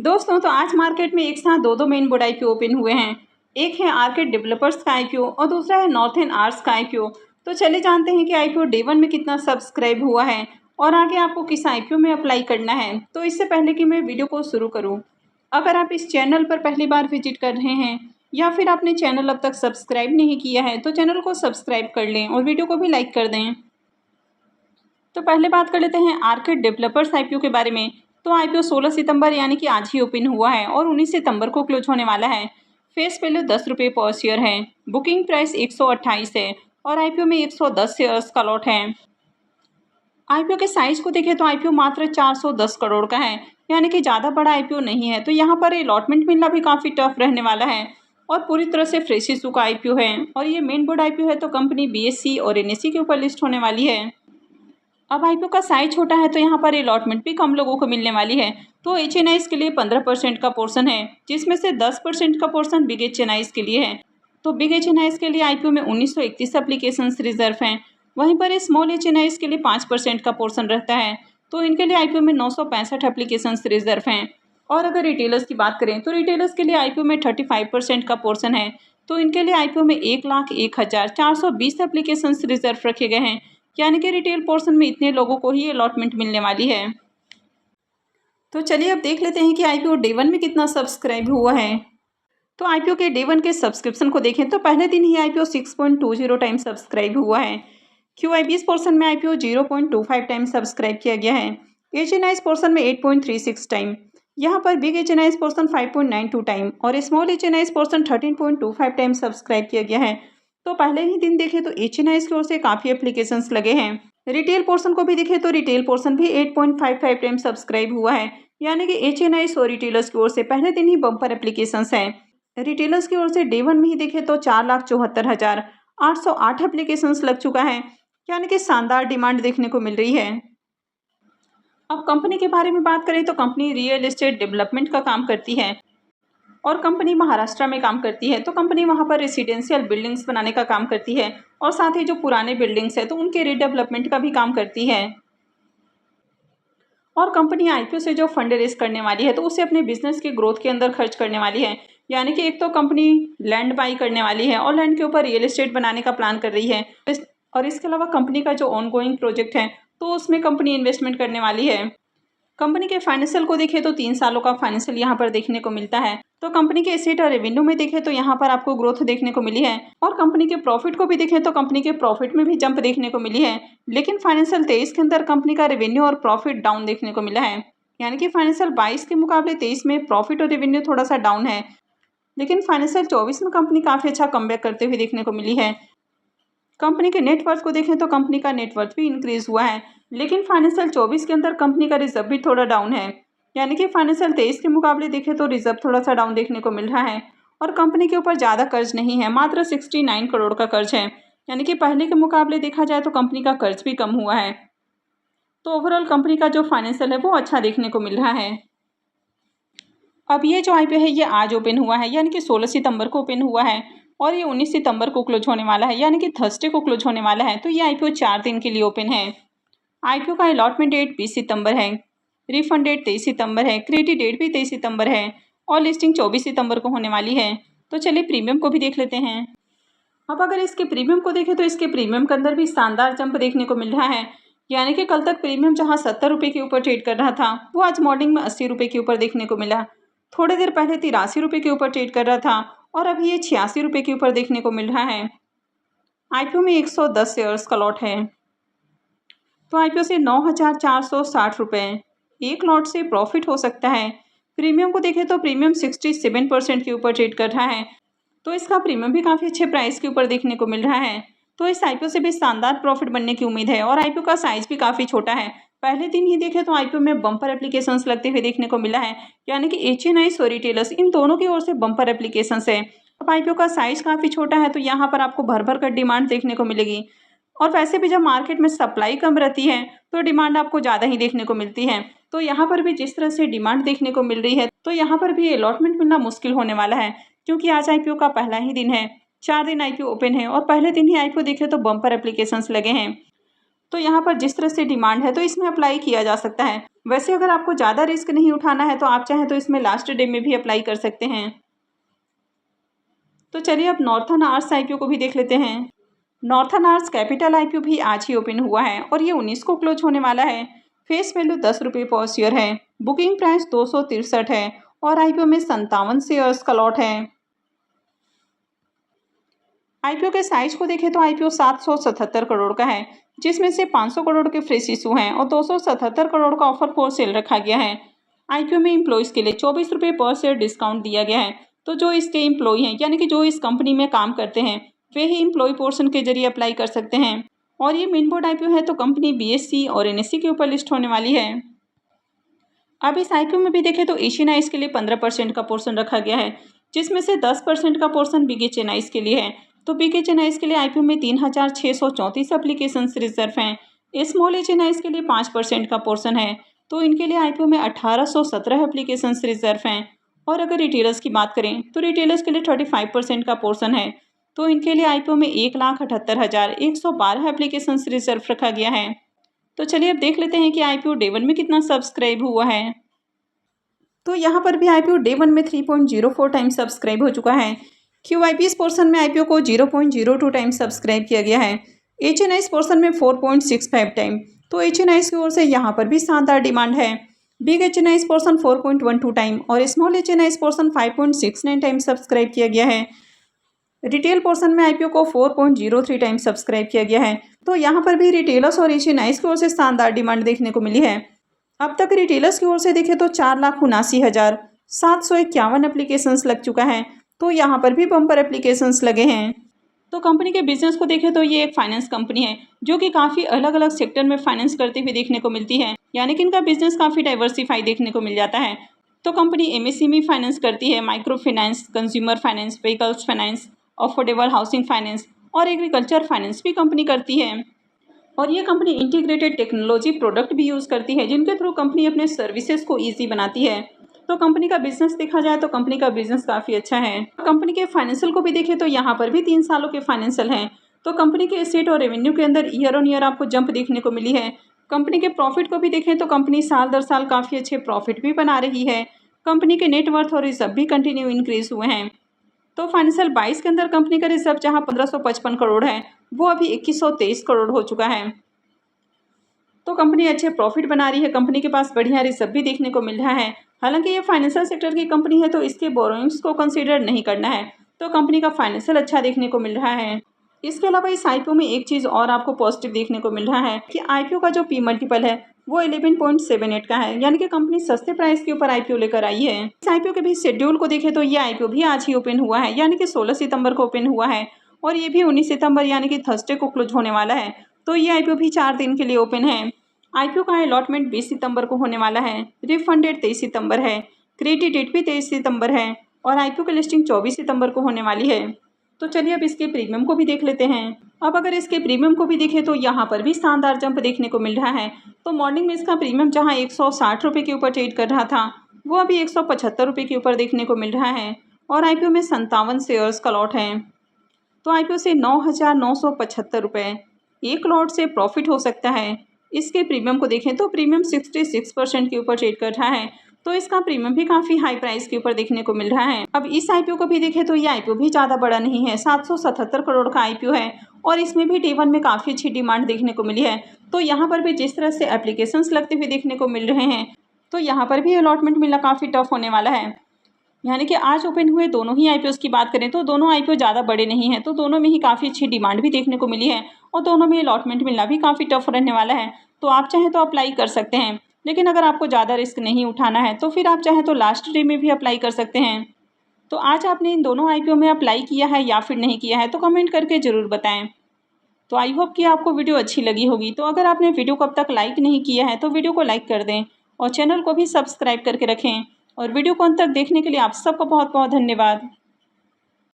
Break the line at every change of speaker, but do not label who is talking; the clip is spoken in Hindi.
दोस्तों तो आज मार्केट में एक साथ दो मेन बोर्ड आईपीओ ओपन हुए हैं। एक है आर्केड डेवलपर्स का आईपीओ और दूसरा है नॉर्थन आर्ट्स का आईपीओ। तो चलिए जानते हैं कि आईपीओ डे 1 में कितना सब्सक्राइब हुआ है और आगे आपको किस आईपीओ में अप्लाई करना है। तो इससे पहले कि मैं वीडियो को शुरू करूं, अगर आप इस चैनल पर पहली बार विजिट कर रहे हैं या फिर आपने चैनल अब तक सब्सक्राइब नहीं किया है तो चैनल को सब्सक्राइब कर लें और वीडियो को भी लाइक कर दें। तो पहले बात कर लेते हैं आर्केड डेवलपर्स आईपीओ के बारे में। तो आईपीओ 16 सितंबर यानी कि आज ही ओपन हुआ है और 19 सितंबर को क्लोज होने वाला है। फेस वैल्यू 10 रुपये पर शेयर है। बुकिंग प्राइस 128 है और आईपीओ में 110 शेयर्स का लॉट है। आईपीओ के साइज को देखें तो आईपीओ मात्र 410 करोड़ का है, यानी कि ज़्यादा बड़ा आईपीओ नहीं है। तो यहाँ पर अलॉटमेंट मिलना भी काफ़ी टफ रहने वाला है और पूरी तरह से फ्रेश इशू का आईपीओ है और ये मेन बोर्ड आईपीओ है। तो कंपनी बीएसई और एनएसई के ऊपर लिस्ट होने वाली है। अब आईपीओ का साइज छोटा है तो यहाँ पर अलॉटमेंट भी कम लोगों को मिलने वाली है। तो एचएनआईज के लिए 15% का पोर्शन है, जिसमें से 10% का पोर्शन बिग एचएनआईज के लिए है। तो बिग एचएनआईज के लिए आईपीओ में 1931 एप्लीकेशंस रिजर्व हैं। वहीं पर स्मॉल एचएनआईज के लिए 5% का पोर्शन रहता है। तो इनके लिए आईपीओ में 965 एप्लीकेशंस रिजर्व हैं। और अगर रिटेलर्स की बात करें तो रिटेलर्स के लिए आईपीओ में 35% का पोर्शन है। तो इनके लिए आईपीओ में 1,01,420 एप्लीकेशंस रिजर्व रखे गए हैं, यानी कि रिटेल पोर्शन में इतने लोगों को ही अलॉटमेंट मिलने वाली है। तो चलिए अब देख लेते हैं कि आईपीओ डे 1 में कितना सब्सक्राइब हुआ है। तो आईपीओ के डे 1 के सब्सक्रिप्शन को देखें तो पहले दिन ही आईपीओ 6.20 टाइम सब्सक्राइब हुआ है। क्यूआईबीएस पोर्शन में आईपीओ 0.25 टाइम सब्सक्राइब किया गया है। एचएनआईज पोर्शन में 8.36 टाइम। यहाँ पर बिग एचएनआईज पोर्शन 5.92 टाइम और स्मॉल एचएनआईज पोर्शन 13.25 टाइम सब्सक्राइब किया गया है। तो पहले ही दिन देखें तो एचएनआईज की ओर से काफ़ी एप्लीकेशंस लगे हैं। रिटेल पोर्शन को भी देखें तो रिटेल पोर्शन भी 8.55 टाइम सब्सक्राइब हुआ है, यानी कि एचएनआईज और रिटेलर्स की ओर से पहले दिन ही बम्पर एप्लीकेशंस हैं। रिटेलर्स की ओर से डे 1 में ही देखें तो 4,74,808 एप्लीकेशंस लग चुका है, यानी कि शानदार डिमांड देखने को मिल रही है। अब कंपनी के बारे में बात करें तो कंपनी रियल एस्टेट डेवलपमेंट का काम करती है और कंपनी महाराष्ट्र में काम करती है। तो कंपनी वहाँ पर रेसिडेंशियल बिल्डिंग्स बनाने का काम करती है और साथ ही जो पुराने बिल्डिंग्स है तो उनके रीडेवलपमेंट का भी काम करती है। और कंपनी आईपीओ से जो फंड रेज करने वाली है तो उसे अपने बिजनेस के ग्रोथ के अंदर खर्च करने वाली है, यानी कि एक तो कंपनी लैंड बाई करने वाली है और लैंड के ऊपर रियल एस्टेट बनाने का प्लान कर रही है। और इसके अलावा कंपनी का जो ऑनगोइंग प्रोजेक्ट है तो उसमें कंपनी इन्वेस्टमेंट करने वाली है। कंपनी के फाइनेंशियल को देखें तो 3 सालों का फाइनेंशियल यहाँ पर देखने को मिलता है। तो कंपनी के एसेट और रेवेन्यू में देखें तो यहाँ पर आपको ग्रोथ देखने को मिली है और कंपनी के प्रॉफिट को भी देखें तो कंपनी के प्रॉफिट में भी जंप देखने को मिली है। लेकिन फाइनेंशियल 23 के अंदर कंपनी का रेवेन्यू और प्रॉफिट डाउन देखने को मिला है, यानी कि फाइनेंशियल 22 के मुकाबले 23 में प्रॉफिट और रेवेन्यू थोड़ा सा डाउन है। लेकिन फाइनेंशियल 24 में कंपनी काफ़ी अच्छा कमबैक करते हुए देखने को मिली है। कंपनी के नेटवर्थ को देखें तो कंपनी का नेटवर्थ भी इंक्रीज हुआ है, लेकिन फाइनेंशियल 24 के अंदर कंपनी का रिजर्व भी थोड़ा डाउन है, यानी कि फाइनेंशियल 23 के मुकाबले देखें तो रिजर्व थोड़ा सा डाउन देखने को मिल रहा है। और कंपनी के ऊपर ज़्यादा कर्ज नहीं है, मात्र 69 करोड़ का कर्ज है, यानी कि पहले के मुकाबले देखा जाए तो कंपनी का कर्ज भी कम हुआ है। तो ओवरऑल कंपनी का जो फाइनेंशियल है वो अच्छा देखने को मिल रहा है। अब ये जो आईपीओ है ये आज ओपन हुआ है, यानी कि 16 सितंबर को ओपन हुआ है और ये 19 सितंबर को क्लोज होने वाला है, यानी कि थर्सडे को क्लोज होने वाला है। तो ये आईपीओ 4 दिन के लिए ओपन है। आईपीओ का अलॉटमेंट डेट 20 सितंबर है, रिफंड डेट 23 सितंबर है, क्रेडिट डेट भी 23 सितंबर है और लिस्टिंग 24 सितंबर को होने वाली है। तो चलिए प्रीमियम को भी देख लेते हैं। अब अगर इसके प्रीमियम को देखें तो इसके प्रीमियम के अंदर भी शानदार जंप देखने को मिल रहा है, यानी कि कल तक प्रीमियम जहां 70 रुपये के ऊपर ट्रेड कर रहा था वो आज मॉर्निंग में 80 रुपये के ऊपर देखने को मिला। थोड़ी देर पहले 83 रुपये के ऊपर ट्रेड कर रहा था और अभी ये 86 रुपये के ऊपर देखने को मिल रहा है। आईपीओ में 110 शेयर्स का लॉट है। तो आईपीओ से 9,460 रुपये एक लॉट से प्रॉफिट हो सकता है। प्रीमियम को देखें तो प्रीमियम 67% के ऊपर ट्रेड कर रहा है, तो इसका प्रीमियम भी काफ़ी अच्छे प्राइस के ऊपर देखने को मिल रहा है। तो इस आईपीओ से भी शानदार प्रॉफिट बनने की उम्मीद है और आईपीओ का साइज भी काफ़ी छोटा है। पहले दिन ही देखें तो आईपीओ में बम्पर एप्लीकेशंस लगते हुए देखने को मिला है, यानी कि एचएनआईज और रिटेलर्स इन दोनों की ओर से बम्पर एप्लीकेशंस है। अब आईपीओ का साइज काफ़ी छोटा है तो यहाँ पर आपको भर भर कर डिमांड देखने को मिलेगी और वैसे भी जब मार्केट में सप्लाई कम रहती है तो डिमांड आपको ज़्यादा ही देखने को मिलती है। तो यहाँ पर भी जिस तरह से डिमांड देखने को मिल रही है तो यहाँ पर भी अलॉटमेंट मिलना मुश्किल होने वाला है, क्योंकि आज आईपीओ का पहला ही दिन है। 4 दिन आईपीओ ओपन है और पहले दिन ही आईपीओ देखे तो बम्पर एप्लीकेशंस लगे हैं। तो यहाँ पर जिस तरह से डिमांड है तो इसमें अप्लाई किया जा सकता है। वैसे अगर आपको ज़्यादा रिस्क नहीं उठाना है तो आप चाहें तो इसमें लास्ट डे में भी अप्लाई कर सकते हैं। तो चलिए अब नॉर्थन आर्ट्स आईपीओ को भी देख लेते हैं। नॉर्थन आर्ट्स कैपिटल आईपीओ भी आज ही ओपन हुआ है और ये 19 को क्लोज होने वाला है। फेस वैल्यू 10 रुपये पर शेयर है। बुकिंग प्राइस 263 है और आईपीओ में 57 शेयर्स का लॉट है। आईपीओ के साइज को देखें तो आईपीओ 777 करोड़ का है, जिसमें से 500 करोड़ के फ्रेश इशू हैं और 277 करोड़ का ऑफर फॉर सेल रखा गया है। आईपीओ में एम्प्लॉयज़ के लिए 24 रुपये पर शेयर डिस्काउंट दिया गया है। तो जो इसके एम्प्लॉय हैं यानी कि जो इस कंपनी में काम करते हैं वे ही एम्प्लॉय पोर्शन के जरिए अप्लाई कर सकते हैं। और ये मेन बोर्ड आईपीओ है तो कंपनी बीएसई और एनएसई के ऊपर लिस्ट होने वाली है। अब इस आईपीओ में भी देखें तो एशियन आइस के लिए 15% का पोर्शन रखा गया है, जिसमें से 10% का पोर्शन बीके आइस के लिए है। तो बीके आइस के लिए आईपीओ में 3634 एप्लीकेशन रिजर्व हैं। स्मॉल एच के लिए 5% का पोर्शन है, तो इनके लिए आईपीओ में 1817 एप्लीकेशन रिजर्व हैं। और अगर रिटेलर्स की बात करें तो रिटेलर्स के लिए 35% का पोर्शन है, तो इनके लिए आईपीओ में 1,78,112 एप्लीकेशन रिजर्व रखा गया है। तो चलिए अब देख लेते हैं कि आईपीओ डे 1 में कितना सब्सक्राइब हुआ है। तो यहाँ पर भी आईपीओ डे 1 में 3.04 टाइम सब्सक्राइब हो चुका है। क्यूआईपीएस पोर्शन में आईपीओ को 0.02 टाइम सब्सक्राइब किया गया है। एचएनआईस पोर्शन में 4.65 टाइम, तो एचएनआईस की ओर से यहाँ पर भी शानदार डिमांड है। बिग एचएनआईस पोर्शन 4.12 टाइम और small HNIs portion 5.69 time subscribe किया गया है। रिटेल पोर्शन में आईपीओ को 4.03 टाइम सब्सक्राइब किया गया है। तो यहाँ पर भी रिटेलर्स और एचएनआईस की ओर से शानदार डिमांड देखने को मिली है। अब तक रिटेलर्स की ओर से देखें तो 4,79,751 एप्लीकेशंस लग चुका है, तो यहाँ पर भी बम्पर एप्लीकेशंस लगे हैं। तो कंपनी के बिजनेस को देखें तो ये एक फाइनेंस कंपनी है जो कि काफ़ी अलग अलग सेक्टर में फाइनेंस करते हुए देखने को मिलती है, यानी कि इनका बिजनेस काफ़ी डाइवर्सिफाई देखने को मिल जाता है। तो कंपनी एमएसएमई फाइनेंस करती है, micro finance, consumer finance, vehicles finance, affordable housing finance और एग्रीकल्चर फाइनेंस भी कंपनी करती है। और ये कंपनी इंटीग्रेटेड टेक्नोलॉजी प्रोडक्ट भी यूज़ करती है, जिनके थ्रू कंपनी अपने सर्विसेज को ईजी बनाती है। तो कंपनी का बिजनेस देखा जाए तो कंपनी का बिजनेस काफ़ी अच्छा है। कंपनी के फाइनेंशियल को भी देखें तो यहाँ पर भी 3 सालों के फाइनेंशियल हैं। तो कंपनी के एसेट और रेवेन्यू के अंदर ईयर ऑन ईयर आपको जंप देखने को मिली है। कंपनी के प्रॉफिट को भी देखें तो कंपनी साल दर साल काफ़ी अच्छे प्रॉफिट भी बना रही है। कंपनी के नेटवर्थ और रिजर्व भी कंटिन्यू इंक्रीज हुए हैं। तो फाइनेंशियल 22 के अंदर कंपनी का रिजर्व जहाँ 1555 करोड़ है, वो अभी 2123 करोड़ हो चुका है। तो कंपनी अच्छे प्रॉफिट बना रही है। कंपनी के पास बढ़िया रिजर्व भी देखने को मिल रहा है। हालांकि ये फाइनेंशियल सेक्टर की कंपनी है तो इसके बोरोइंग्स को कंसीडर नहीं करना है, तो कंपनी का फाइनेंशियल अच्छा देखने को मिल रहा है। इसके अलावा इस आईपीओ में एक चीज़ और आपको पॉजिटिव देखने को मिल रहा है कि आईपीओ का जो पी मल्टीपल है वो 11.78 का है, यानी कि कंपनी सस्ते प्राइस के ऊपर आईपीओ लेकर आई है। इस आईपीओ के भी शेड्यूल को देखें तो ये आईपीओ भी आज ही ओपन हुआ है, यानी कि 16 सितंबर को ओपन हुआ है और ये भी 19 सितंबर यानी कि थर्सडे को क्लोज होने वाला है। तो ये आईपीओ भी 4 दिन के लिए ओपन है। आईपीओ का अलॉटमेंट 20 सितंबर को होने वाला है। रिफंड डेट 23 सितंबर है। क्रेडिट डेट भी 23 सितंबर है और आईपीओ की लिस्टिंग 24 सितंबर को होने वाली है। तो चलिए अब इसके प्रीमियम को भी देख लेते हैं। अब अगर इसके प्रीमियम को भी देखें तो यहाँ पर भी शानदार जंप देखने को मिल रहा है। तो मॉर्निंग में इसका प्रीमियम जहाँ 160 रुपये के ऊपर ट्रेड कर रहा था वो अभी 175 रुपये के ऊपर देखने को मिल रहा है और आईपीओ में 57 शेयर्स का लॉट है। तो आईपीओ से 9,975 रुपये एक लॉट से प्रॉफिट हो सकता है। इसके प्रीमियम को देखें तो प्रीमियम 66% के ऊपर ट्रेड कर रहा है, तो इसका प्रीमियम भी काफ़ी हाई प्राइस के ऊपर देखने को मिल रहा है। अब इस आईपीओ को भी देखें तो ये आईपीओ भी ज़्यादा बड़ा नहीं है, 777 करोड़ का आईपीओ है और इसमें भी डे 1 में काफ़ी अच्छी डिमांड देखने को मिली है। तो यहाँ पर भी जिस तरह से एप्लीकेशंस लगते हुए देखने को मिल रहे हैं, तो यहाँ पर भी अलॉटमेंट मिलना काफ़ी टफ होने वाला है। यानी कि आज ओपन हुए दोनों ही आईपीओ की बात करें तो दोनों आईपीओ ज़्यादा बड़े नहीं हैं, तो दोनों में ही काफ़ी अच्छी डिमांड भी देखने को मिली है और दोनों में अलॉटमेंट मिलना भी काफ़ी टफ रहने वाला है। तो आप चाहें तो अप्लाई कर सकते हैं, लेकिन अगर आपको ज़्यादा रिस्क नहीं उठाना है तो फिर आप चाहें तो लास्ट डे में भी अप्लाई कर सकते हैं। तो आज आपने इन दोनों आईपीओ में अप्लाई किया है या फिर नहीं किया है तो कमेंट करके ज़रूर बताएं। तो आई होप कि आपको वीडियो अच्छी लगी होगी। तो अगर आपने वीडियो को अब तक लाइक नहीं किया है तो वीडियो को लाइक कर दें और चैनल को भी सब्सक्राइब करके रखें। और वीडियो को अंत तक देखने के लिए आप सबका बहुत बहुत धन्यवाद।